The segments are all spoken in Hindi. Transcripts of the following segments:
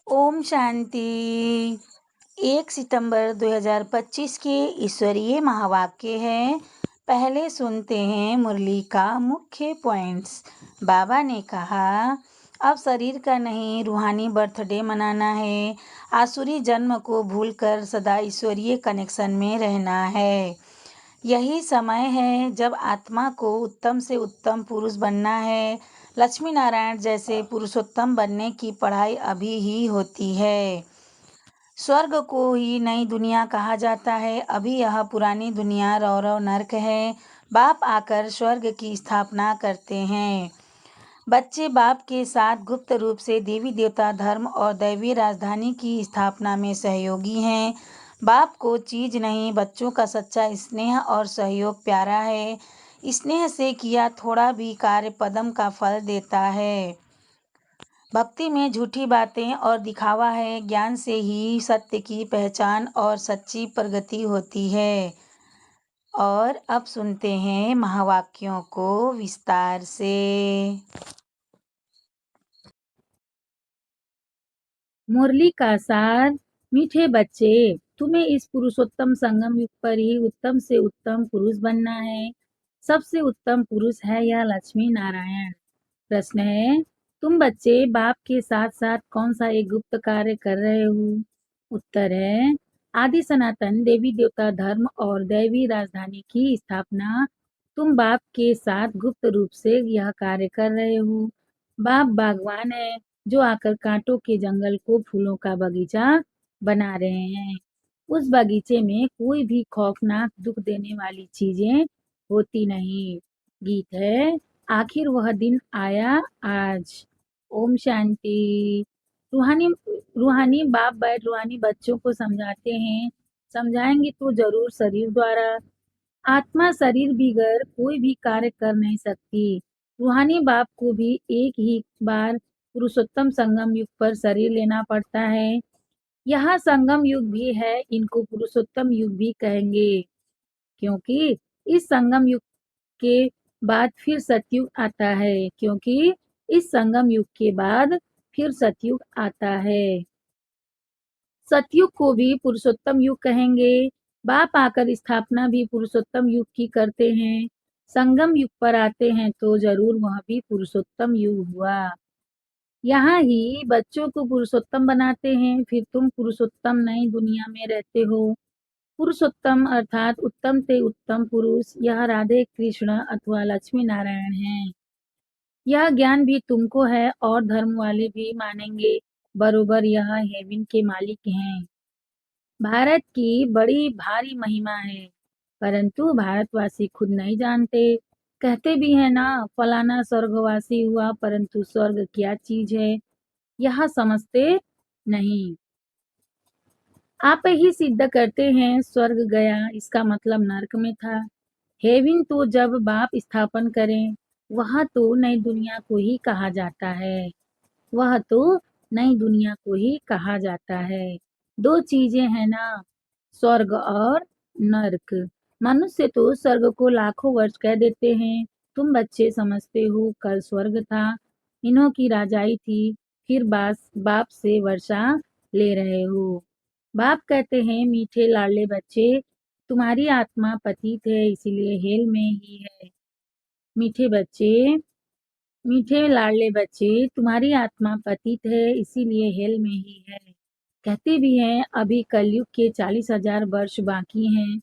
ओम शांति। 1 सितंबर 2025 के ईश्वरीय महावाक्य है। पहले सुनते हैं मुरली का मुख्य पॉइंट्स। बाबा ने कहा, अब शरीर का नहीं रूहानी बर्थडे मनाना है। आसुरी जन्म को भूलकर सदा ईश्वरीय कनेक्शन में रहना है। यही समय है जब आत्मा को उत्तम से उत्तम पुरुष बनना है। लक्ष्मी नारायण जैसे पुरुषोत्तम बनने की पढ़ाई अभी ही होती है। स्वर्ग को ही नई दुनिया कहा जाता है। अभी यह पुरानी दुनिया रौरव नर्क है। बाप आकर स्वर्ग की स्थापना करते हैं। बच्चे बाप के साथ गुप्त रूप से देवी देवता धर्म और दैवीय राजधानी की स्थापना में सहयोगी हैं। बाप को चीज नहीं, बच्चों का सच्चा स्नेह और सहयोग प्यारा है। स्नेह से किया थोड़ा भी कार्य पदम का फल देता है। भक्ति में झूठी बातें और दिखावा है। ज्ञान से ही सत्य की पहचान और सच्ची प्रगति होती है। और अब सुनते हैं महावाक्यों को विस्तार से। मुरली का सार। मीठे बच्चे, तुम्हें इस पुरुषोत्तम संगम युग पर ही उत्तम से उत्तम पुरुष बनना है। सबसे उत्तम पुरुष है यह लक्ष्मी नारायण। प्रश्न है, तुम बच्चे बाप के साथ साथ कौन सा एक गुप्त कार्य कर रहे हो? उत्तर है, आदि सनातन देवी देवता धर्म और दैवी राजधानी की स्थापना। तुम बाप के साथ गुप्त रूप से यह कार्य कर रहे हो। बाप बागवान है जो आकर कांटों के जंगल को फूलों का बगीचा बना रहे हैं। उस बगीचे में कोई भी खौफनाक दुख देने वाली चीजें होती नहीं। गीत है, आखिर वह दिन आया आज। ओम शांति। रूहानी रूहानी बाप बैठ रूहानी बच्चों को समझाते हैं। समझाएंगे तो जरूर शरीर द्वारा। आत्मा शरीर बिगर कोई भी कार्य कर नहीं सकती। रूहानी बाप को भी एक ही बार पुरुषोत्तम संगम युग पर शरीर लेना पड़ता है। यहाँ संगम युग भी है, इनको पुरुषोत्तम युग भी कहेंगे, क्योंकि इस संगम युग के बाद फिर सतयुग आता है। क्योंकि इस संगम युग के बाद फिर सतयुग आता है। सतयुग को भी पुरुषोत्तम युग कहेंगे। बाप आकर स्थापना भी पुरुषोत्तम युग की करते हैं। संगम युग पर आते हैं तो जरूर वह भी पुरुषोत्तम युग हुआ। यहाँ ही बच्चों को पुरुषोत्तम बनाते हैं, फिर तुम पुरुषोत्तम नई दुनिया में रहते हो। पुरुषोत्तम अर्थात उत्तम से उत्तम पुरुष, यह राधे कृष्ण अथवा लक्ष्मी नारायण हैं। यह ज्ञान भी तुमको है और धर्म वाले भी मानेंगे, बरोबर यह हेवन के मालिक हैं। भारत की बड़ी भारी महिमा है, परंतु भारतवासी खुद नहीं जानते। कहते भी है ना, फलाना स्वर्गवासी हुआ, परंतु स्वर्ग क्या चीज है यह समझते नहीं। आप ही सिद्ध करते हैं स्वर्ग गया, इसका मतलब नरक में था। हेवन तो जब बाप स्थापन करें, वह तो नई दुनिया को ही कहा जाता है। वह तो नई दुनिया को ही कहा जाता है। दो चीजें हैं ना, स्वर्ग और नरक। मनुष्य तो स्वर्ग को लाखों वर्ष कह देते हैं। तुम बच्चे समझते हो कल स्वर्ग था, इन्हों की राजाई थी, फिर बाप से वर्षा ले रहे हो। बाप कहते हैं, मीठे लाडले बच्चे, तुम्हारी आत्मा पतित है इसीलिए हेल में ही है। मीठे बच्चे, मीठे लाडले बच्चे, तुम्हारी आत्मा पतित है इसीलिए हेल में ही है। कहते भी हैं अभी कलयुग के 40,000 वर्ष बाकी हैं,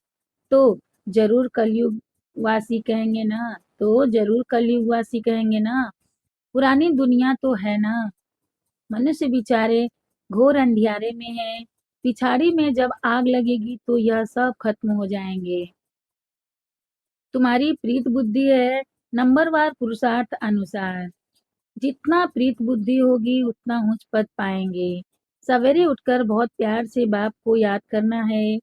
तो जरूर कलयुग वासी कहेंगे ना, तो जरूर कलयुग वासी कहेंगे ना। पुरानी दुनिया तो है ना। मनुष्य बेचारे घोर अंधियारे में है। पिछाड़ी में जब आग लगेगी तो यह सब खत्म हो जाएंगे। तुम्हारी प्रीत बुद्धि है नंबरवार पुरुषार्थ अनुसार। जितना प्रीत बुद्धि होगी उतना उच्च पद पाएंगे। सवेरे उठकर बहुत प्यार से बाप को याद करना है।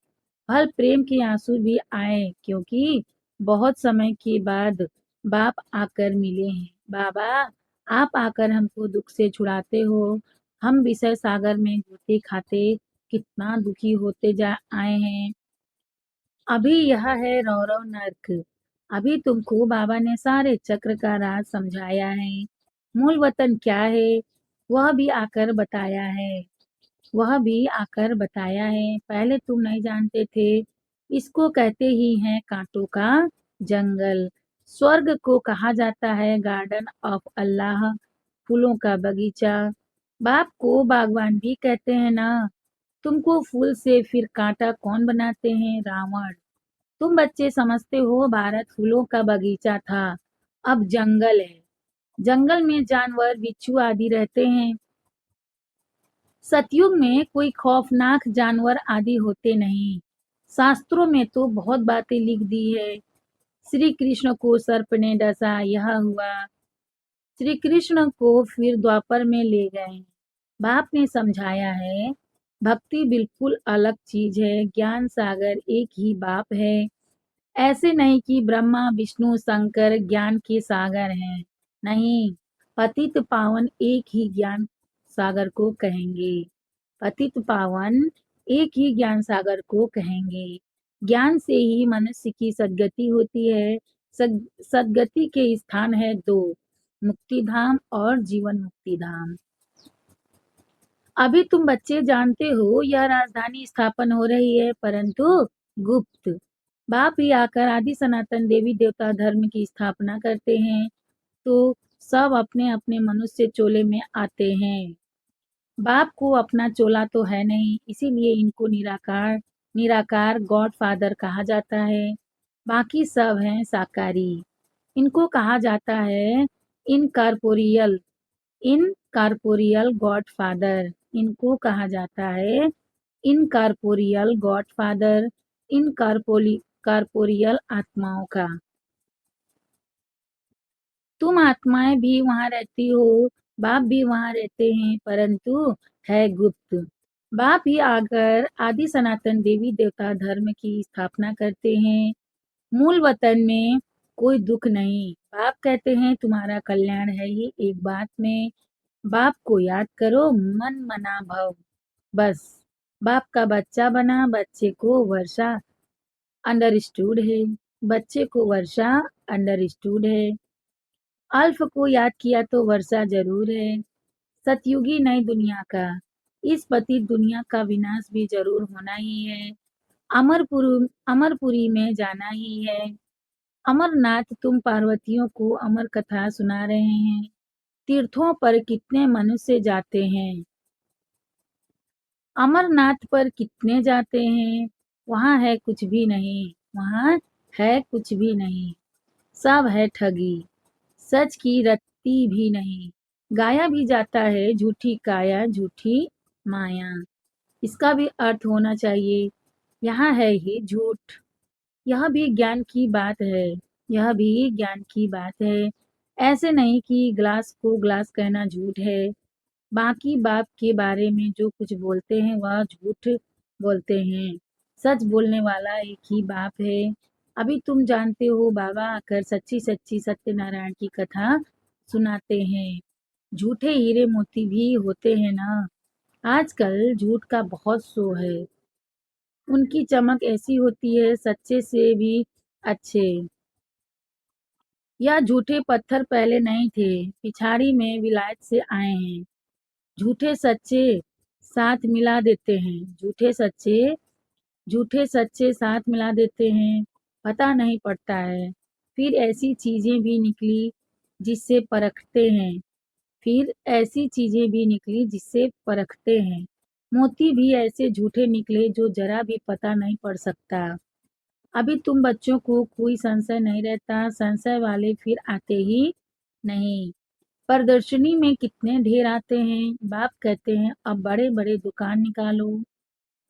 फल प्रेम के आंसू भी आए, क्योंकि बहुत समय के बाद बाप आकर मिले हैं। बाबा, आप आकर हमको दुख से छुड़ाते हो। हम विषय सागर में गोते खाते कितना दुखी होते जा आए हैं। अभी यह है रौरव नर्क। अभी तुमको बाबा ने सारे चक्र का राज समझाया है। मूल वतन क्या है वह भी आकर बताया है। वह भी आकर बताया है। पहले तुम नहीं जानते थे। इसको कहते ही हैं कांटों का जंगल। स्वर्ग को कहा जाता है गार्डन ऑफ अल्लाह, फूलों का बगीचा। बाप को बागवान भी कहते हैं ना। तुमको फूल से फिर कांटा कौन बनाते हैं? रावण। तुम बच्चे समझते हो भारत फूलों का बगीचा था, अब जंगल है। जंगल में जानवर बिच्छू आदि रहते हैं। सतयुग में कोई खौफनाक जानवर आदि होते नहीं। शास्त्रों में तो बहुत बातें लिख दी है। श्री कृष्ण को सर्प ने डसा, यह हुआ। श्री कृष्ण को फिर द्वापर में ले गए। बाप ने समझाया है भक्ति बिल्कुल अलग चीज है, ज्ञान सागर एक ही बाप है। ऐसे नहीं कि ब्रह्मा विष्णु शंकर ज्ञान के सागर हैं। नहीं, पतित पावन एक ही ज्ञान सागर को कहेंगे। पतित पावन एक ही ज्ञान सागर को कहेंगे। ज्ञान से ही मनुष्य की सद्गति होती है। सद्गति के स्थान है दो, मुक्ति धाम और जीवन मुक्ति धाम। अभी तुम बच्चे जानते हो यह राजधानी स्थापन हो रही है, परंतु गुप्त। बाप ही आकर आदि सनातन देवी देवता धर्म की स्थापना करते हैं, तो सब अपने अपने मनुष्य चोले में आते हैं। बाप को अपना चोला तो है नहीं, इसीलिए इनको निराकार निराकार गॉड फादर कहा जाता है। बाकी सब हैं साकारी। इनको कहा जाता है इनकॉर्पोरियल इनकॉर्पोरियल गॉड फादर। इनको कहा जाता है इनकॉर्पोरियल गॉड फादर, इनकॉर्पोरियल आत्माओं का। तुम आत्माएं भी वहां रहती हो, बाप भी वहां रहते हैं, परंतु है गुप्त। बाप ही आकर आदि सनातन देवी देवता धर्म की स्थापना करते हैं। मूल वतन में कोई दुख नहीं। बाप कहते हैं तुम्हारा कल्याण है ही एक बात में, बाप को याद करो मन मना भव। बस बाप का बच्चा बना, बच्चे को वर्षा अंडरस्टूड है। बच्चे को वर्षा अंडरस्टूड है। अल्फ को याद किया तो वर्षा जरूर है। सतयुगी नई दुनिया का, इस पतित दुनिया का विनाश भी जरूर होना ही है। अमरपुरी में जाना ही है। अमरनाथ तुम पार्वतियों को अमर कथा सुना रहे हैं। तीर्थों पर कितने मनुष्य जाते हैं? अमरनाथ पर कितने जाते हैं? वहाँ है कुछ भी नहीं, वहाँ है कुछ भी नहीं। सब है ठगी, सच की रत्ती भी नहीं। गाया भी जाता है झूठी काया झूठी माया। इसका भी अर्थ होना चाहिए यहाँ है ही झूठ। यह भी ज्ञान की बात है, यह भी ज्ञान की बात है। ऐसे नहीं कि ग्लास को ग्लास कहना झूठ है। बाकी बाप के बारे में जो कुछ बोलते हैं वह झूठ बोलते हैं। सच बोलने वाला एक ही बाप है। अभी तुम जानते हो बाबा आकर सच्ची सच्ची सत्यनारायण की कथा सुनाते हैं। झूठे हीरे मोती भी होते हैं ना। आजकल झूठ का बहुत शो है। उनकी चमक ऐसी होती है सच्चे से भी अच्छे। यह झूठे पत्थर पहले नहीं थे, पिछाड़ी में विलायत से आए हैं। झूठे सच्चे साथ मिला देते हैं। झूठे सच्चे साथ मिला देते हैं, पता नहीं पड़ता है। फिर ऐसी चीजें भी निकली जिससे परखते हैं। फिर ऐसी चीजें भी निकली जिससे परखते हैं। मोती भी ऐसे झूठे निकले जो जरा भी पता नहीं पड़ सकता। अभी तुम बच्चों को कोई संशय नहीं रहता, संशय वाले फिर आते ही नहीं। प्रदर्शनी में कितने ढेर आते हैं। बाप कहते हैं अब बड़े बड़े दुकान निकालो।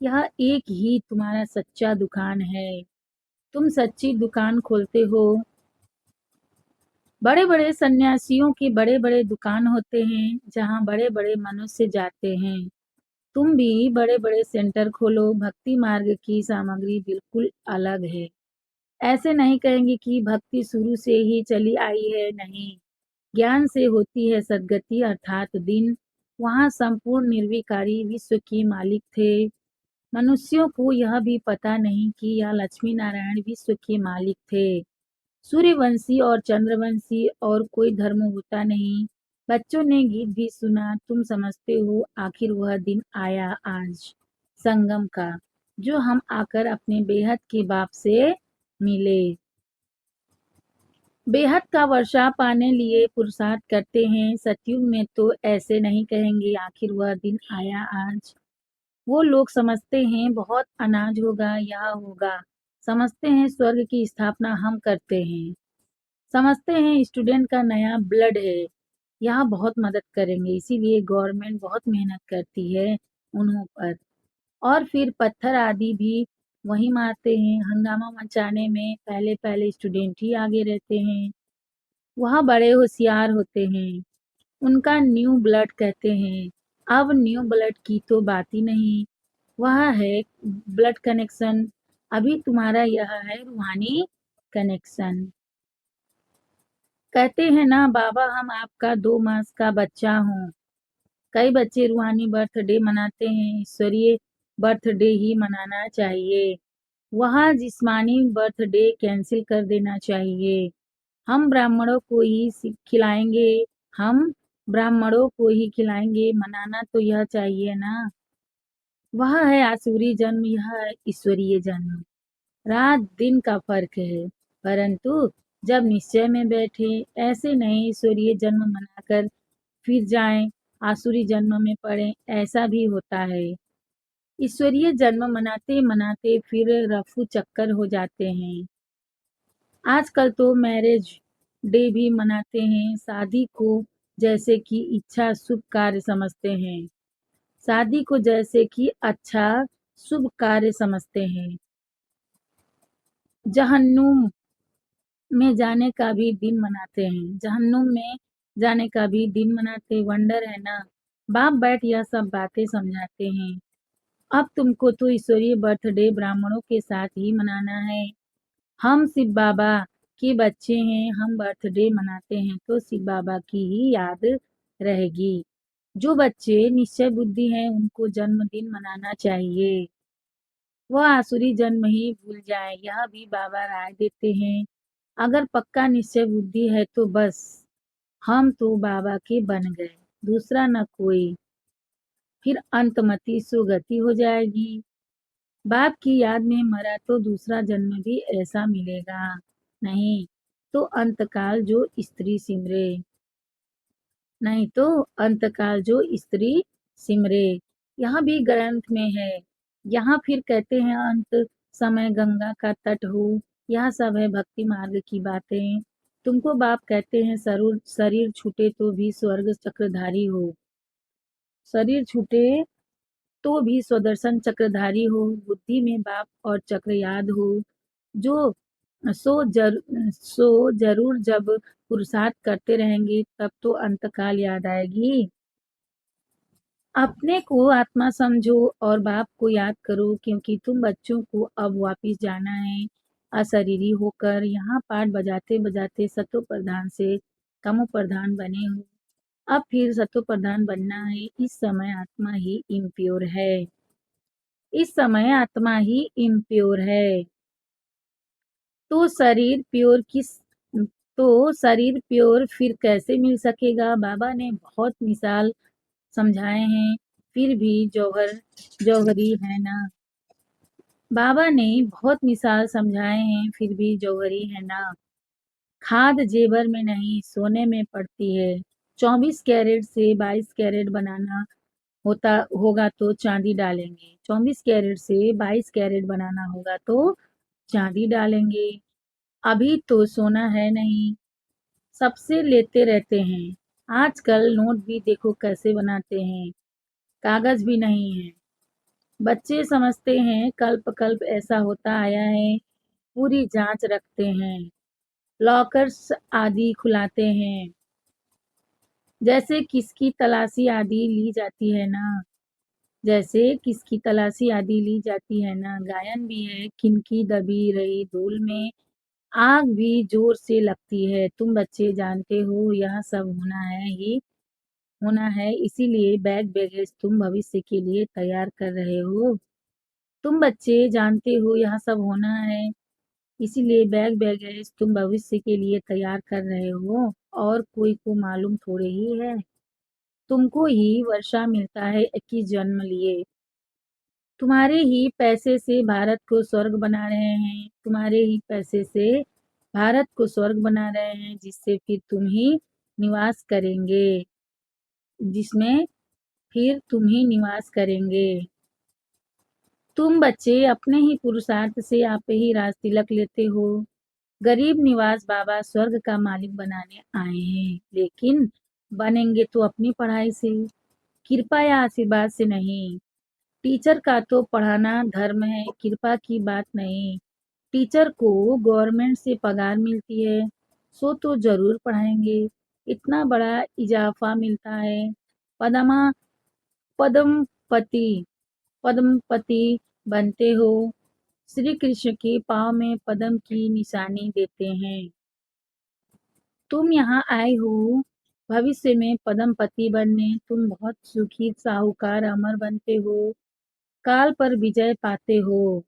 यह एक ही तुम्हारा सच्चा दुकान है। तुम सच्ची दुकान खोलते हो। बड़े बड़े सन्यासियों के बड़े बड़े दुकान होते हैं जहाँ बड़े बड़े मनुष्य जाते हैं। तुम भी बड़े बड़े सेंटर खोलो। भक्ति मार्ग की सामग्री बिल्कुल अलग है। ऐसे नहीं कहेंगे कि भक्ति शुरू से ही चली आई है, नहीं। ज्ञान से होती है सद्गति अर्थात दिन। वहाँ संपूर्ण निर्विकारी विश्व के मालिक थे। मनुष्यों को यह भी पता नहीं कि यह लक्ष्मी नारायण विश्व के मालिक थे। सूर्यवंशी और चंद्रवंशी और कोई धर्म होता नहीं। बच्चों ने गीत भी सुना। तुम समझते हो आखिर वह दिन आया आज संगम का, जो हम आकर अपने बेहद के बाप से मिले। बेहद का वर्षा पाने लिए पुरुषार्थ करते हैं। सतयुग में तो ऐसे नहीं कहेंगे आखिर वह दिन आया आज। वो लोग समझते हैं बहुत अनाज होगा, यह होगा। समझते हैं स्वर्ग की स्थापना हम करते हैं। समझते हैं स्टूडेंट का नया ब्लड है, यहाँ बहुत मदद करेंगे, इसीलिए गवर्नमेंट बहुत मेहनत करती है उन्हों पर। और फिर पत्थर आदि भी वही मारते हैं। हंगामा मचाने में पहले पहले स्टूडेंट ही आगे रहते हैं। वह बड़े होशियार होते हैं, उनका न्यू ब्लड कहते हैं। अब न्यू ब्लड की तो बात ही नहीं, वह है ब्लड कनेक्शन। अभी तुम्हारा यह है रूहानी कनेक्शन। कहते हैं ना बाबा हम आपका 2 मास का बच्चा हूँ। कई बच्चे रूहानी बर्थडे मनाते हैं, ईश्वरीय बर्थडे ही मनाना चाहिए। वह जिस्मानी बर्थडे कैंसिल कर देना चाहिए। हम ब्राह्मणों को ही खिलाएंगे, हम ब्राह्मणों को ही खिलाएंगे, मनाना तो यह चाहिए ना। वह है आसुरी जन्म, यह है ईश्वरीय जन्म। रात दिन का फर्क है, परंतु जब निश्चय में बैठे ऐसे नहीं ईश्वरीय जन्म मनाकर फिर जाएं आसुरी जन्म में पड़े, ऐसा भी होता है। ईश्वरीय जन्म मनाते मनाते फिर रफू चक्कर हो जाते हैं। आजकल तो मैरिज डे भी मनाते हैं। शादी को जैसे कि इच्छा शुभ कार्य समझते हैं। शादी को जैसे कि अच्छा शुभ कार्य समझते हैं। जहन्नुम में जाने का भी दिन मनाते हैं। जहन्नुम में जाने का भी दिन मनाते, वंडर है ना। बाप बैठ यह सब बातें समझाते हैं। अब तुमको तो ईश्वरीय बर्थडे ब्राह्मणों के साथ ही मनाना है। हम शिव बाबा के बच्चे हैं, हम बर्थडे मनाते हैं तो शिव बाबा की ही याद रहेगी। जो बच्चे निश्चय बुद्धि हैं उनको जन्मदिन मनाना चाहिए। वह आसुरी जन्म ही भूल जाए, यह भी बाबा राय देते हैं। अगर पक्का निश्चय बुद्धि है तो बस हम तो बाबा के बन गए, दूसरा न कोई। फिर अंतमति सुगति हो जाएगी। बाप की याद में मरा तो दूसरा जन्म भी ऐसा मिलेगा नहीं। तो अंतकाल जो स्त्री सिमरे, नहीं तो अंतकाल जो स्त्री सिमरे, यहाँ भी ग्रंथ में है। यहाँ फिर कहते हैं अंत समय गंगा का तट हो। यह सब है भक्ति मार्ग की बातें। तुमको बाप कहते हैं शरीर शरीर छूटे तो भी स्वर्ग चक्रधारी हो। शरीर छूटे तो भी स्वदर्शन चक्रधारी हो। बुद्धि में बाप और चक्र याद हो। जो सो जरूर जब पुरुषार्थ करते रहेंगे तब तो अंतकाल याद आएगी। अपने को आत्मा समझो और बाप को याद करो, क्योंकि तुम बच्चों को अब वापिस जाना है अशरीरी होकर। यहाँ पाठ बजाते बजाते सतो प्रधान से तमो प्रधान बने हो। अब फिर सतो प्रधान बनना है। इस समय आत्मा ही इम्प्योर है। इस समय आत्मा ही इम्प्योर है। तो शरीर प्योर किस तो शरीर प्योर फिर कैसे मिल सकेगा। बाबा ने बहुत मिसाल समझाए हैं, फिर भी जौहर जौहरी है ना। बाबा ने बहुत मिसाल समझाए हैं, फिर भी जौहरी है ना। खाद जेवर में नहीं सोने में पड़ती है। 24 कैरेट से 22 कैरेट बनाना होता होगा तो चांदी डालेंगे। 24 कैरेट से 22 कैरेट बनाना होगा तो चांदी डालेंगे। अभी तो सोना है नहीं, सबसे लेते रहते हैं। आजकल नोट भी देखो कैसे बनाते हैं, कागज भी नहीं है। बच्चे समझते हैं कल्प कल्प ऐसा होता आया है। पूरी जांच रखते हैं, लॉकर्स आदि खुलाते हैं। जैसे किसकी तलाशी आदि ली जाती है ना, जैसे किसकी तलाशी आदि ली जाती है ना। गायन भी है, किनकी दबी रही धूल में आग भी जोर से लगती है। तुम बच्चे जानते हो यह सब होना है, इसीलिए बैग बैगेज तुम भविष्य के लिए तैयार कर रहे हो। तुम बच्चे जानते हो यह सब होना है, इसीलिए बैगेज तुम भविष्य के लिए तैयार कर रहे हो, और कोई को मालूम थोड़े ही है। तुमको ही वर्षा मिलता है 21 जन्म लिए। तुम्हारे ही पैसे से भारत को स्वर्ग बना रहे हैं, तुम्हारे ही पैसे से भारत को स्वर्ग बना रहे हैं, जिससे फिर तुम ही निवास करेंगे, जिसमें फिर तुम ही निवास करेंगे। तुम बच्चे अपने ही पुरुषार्थ से आप ही राज तिलक लेते हो। गरीब निवास बाबा स्वर्ग का मालिक बनाने आए हैं, लेकिन बनेंगे तो अपनी पढ़ाई से, कृपा या आशीर्वाद से नहीं। टीचर का तो पढ़ाना धर्म है, कृपा की बात नहीं। टीचर को गवर्नमेंट से पगार मिलती है, सो तो जरूर पढ़ाएंगे। इतना बड़ा इजाफा मिलता है। पदमा पद्मपति पद्मपति बनते हो। श्री कृष्ण के पाँव में पद्म की निशानी देते हैं। तुम यहाँ आए हो भविष्य में पद्मपति बनने। तुम बहुत सुखी साहूकार अमर बनते हो, काल पर विजय पाते हो।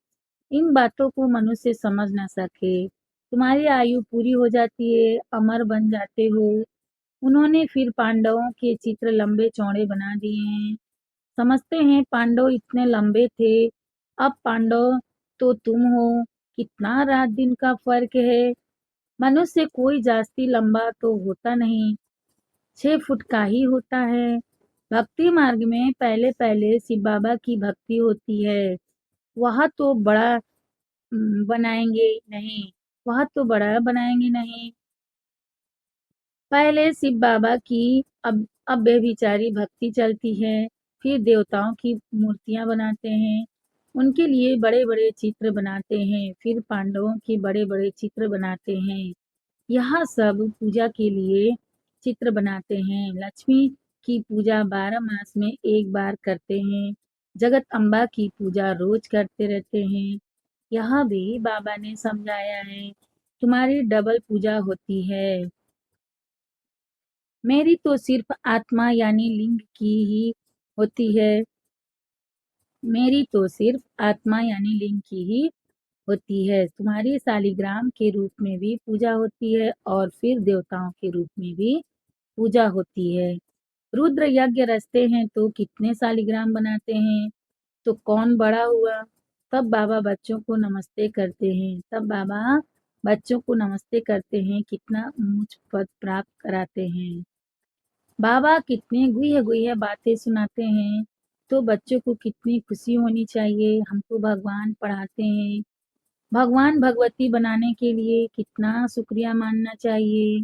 इन बातों को मनुष्य समझ न सके। तुम्हारी आयु पूरी हो जाती है, अमर बन जाते हो। उन्होंने फिर पांडवों के चित्र लंबे चौड़े बना दिए हैं। समझते हैं पांडव इतने लंबे थे, अब पांडव तो तुम हो। कितना रात दिन का फर्क है। मनुष्य कोई जास्ती लंबा तो होता नहीं, 6 फुट का ही होता है। भक्ति मार्ग में पहले पहले शिव बाबा की भक्ति होती है। वह तो बड़ा बनाएंगे नहीं, वह तो बड़ा बनाएंगे नहीं। पहले शिव बाबा की अब बेविचारी भक्ति चलती है, फिर देवताओं की मूर्तियां बनाते हैं, उनके लिए बड़े बड़े चित्र बनाते हैं, फिर पांडवों के बड़े बड़े चित्र बनाते हैं। यह सब पूजा के लिए चित्र बनाते हैं। लक्ष्मी की पूजा 12 मास में एक बार करते हैं। जगत अम्बा की पूजा रोज करते रहते हैं। यह भी बाबा ने समझाया है। तुम्हारी डबल पूजा होती है। मेरी तो सिर्फ आत्मा यानी लिंग की ही होती है। मेरी तो सिर्फ आत्मा यानी लिंग की ही होती है। तुम्हारी शालिग्राम के रूप में भी पूजा होती है, और फिर देवताओं के रूप में भी पूजा होती है। रुद्र यज्ञ रचते हैं तो कितने शालिग्राम बनाते हैं, तो कौन बड़ा हुआ। तब बाबा बच्चों को नमस्ते करते हैं, तब बाबा बच्चों को नमस्ते करते हैं, कितना ऊंच पद प्राप्त कराते हैं। बाबा कितने गुह्य गुह्य बातें सुनाते हैं, तो बच्चों को कितनी खुशी होनी चाहिए। हमको भगवान पढ़ाते हैं। भगवान भगवती बनाने के लिए कितना शुक्रिया मानना चाहिए।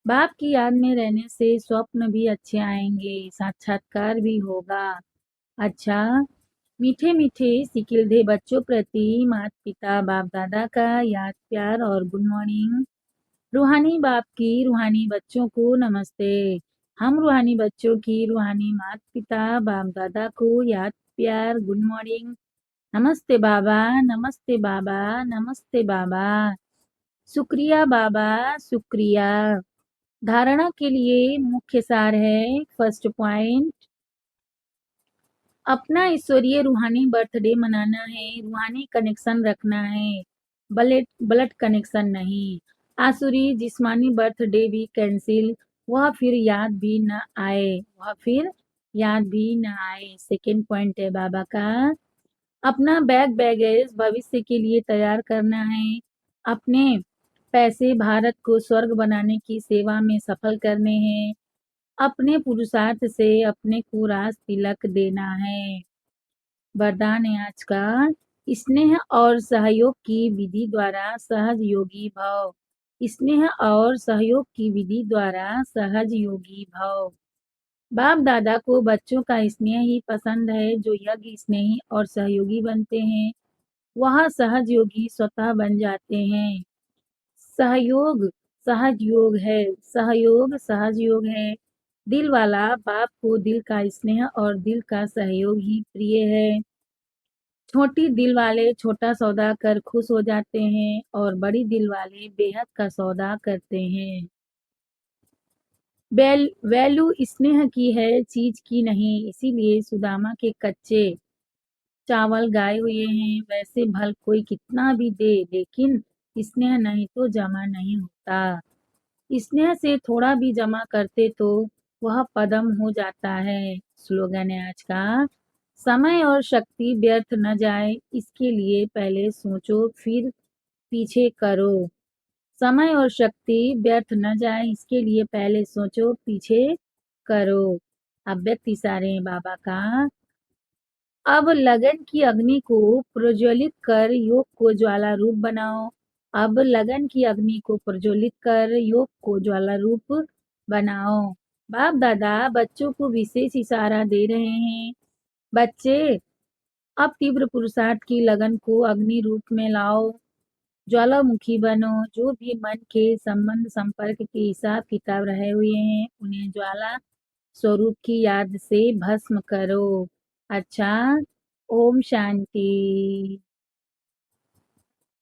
बाप की याद में रहने से स्वप्न भी अच्छे आएंगे, साक्षात्कार भी होगा। अच्छा, मीठे मीठे सिकिलधे बच्चों प्रति माता पिता बाप दादा का याद प्यार और गुड मॉर्निंग। रूहानी बाप की रूहानी बच्चों को नमस्ते। हम रूहानी बच्चों की रूहानी माता पिता बाप दादा को याद प्यार गुड मॉर्निंग। नमस्ते बाबा, नमस्ते बाबा, नमस्ते बाबा। शुक्रिया बाबा, शुक्रिया। धारणा के लिए मुख्य सार है। फर्स्ट पॉइंट, अपना ईश्वरीय रूहानी बर्थडे मनाना है, रूहानी कनेक्शन रखना है, ब्लड कनेक्शन नहीं। आसुरी जिस्मानी बर्थडे भी कैंसिल, वह फिर याद भी न आए, वह फिर याद भी न आए। सेकेंड पॉइंट है बाबा का, अपना बैगेज भविष्य के लिए तैयार करना है। अपने पैसे भारत को स्वर्ग बनाने की सेवा में सफल करने हैं। अपने पुरुषार्थ से अपने को राज तिलक देना है। वरदान है आज का, स्नेह और सहयोग की विधि द्वारा सहज योगी भव। स्नेह और सहयोग की विधि द्वारा सहज योगी भव। बाप दादा को बच्चों का स्नेह ही पसंद है। जो यज्ञ स्नेही और सहयोगी बनते हैं, वह सहज योगी स्वतः बन जाते हैं। सहयोग सहज योग है, सहयोग सहज योग है। दिल वाला बाप को दिल का स्नेह और दिल का सहयोग ही प्रिय है। छोटी दिल वाले छोटा सौदा कर खुश हो जाते हैं, और बड़ी दिल वाले बेहद का सौदा करते हैं। वैल्यू स्नेह की है, चीज की नहीं। इसीलिए सुदामा के कच्चे चावल गाए हुए हैं। वैसे भल कोई कितना भी दे, लेकिन स्नेह नहीं तो जमा नहीं होता। स्नेह से थोड़ा भी जमा करते तो वह पदम हो जाता है। स्लोगन है आज का। समय और शक्ति व्यर्थ न जाए इसके लिए पहले सोचो फिर पीछे करो। समय और शक्ति व्यर्थ न जाए इसके लिए पहले सोचो पीछे करो। अब व्यक्ति सारे हैं बाबा का। अब लगन की अग्नि को प्रज्वलित कर योग को ज्वाला रूप बनाओ। अब लगन की अग्नि को प्रज्वलित कर योग को ज्वाला रूप बनाओ। बाप दादा बच्चों को विशेष इशारा दे रहे हैं। बच्चे अब तीव्र पुरुषार्थ की लगन को अग्नि रूप में लाओ। ज्वालामुखी बनो। जो भी मन के संबंध संपर्क के हिसाब किताब रहे हुए हैं उन्हें ज्वाला स्वरूप की याद से भस्म करो। अच्छा, ओम शांति।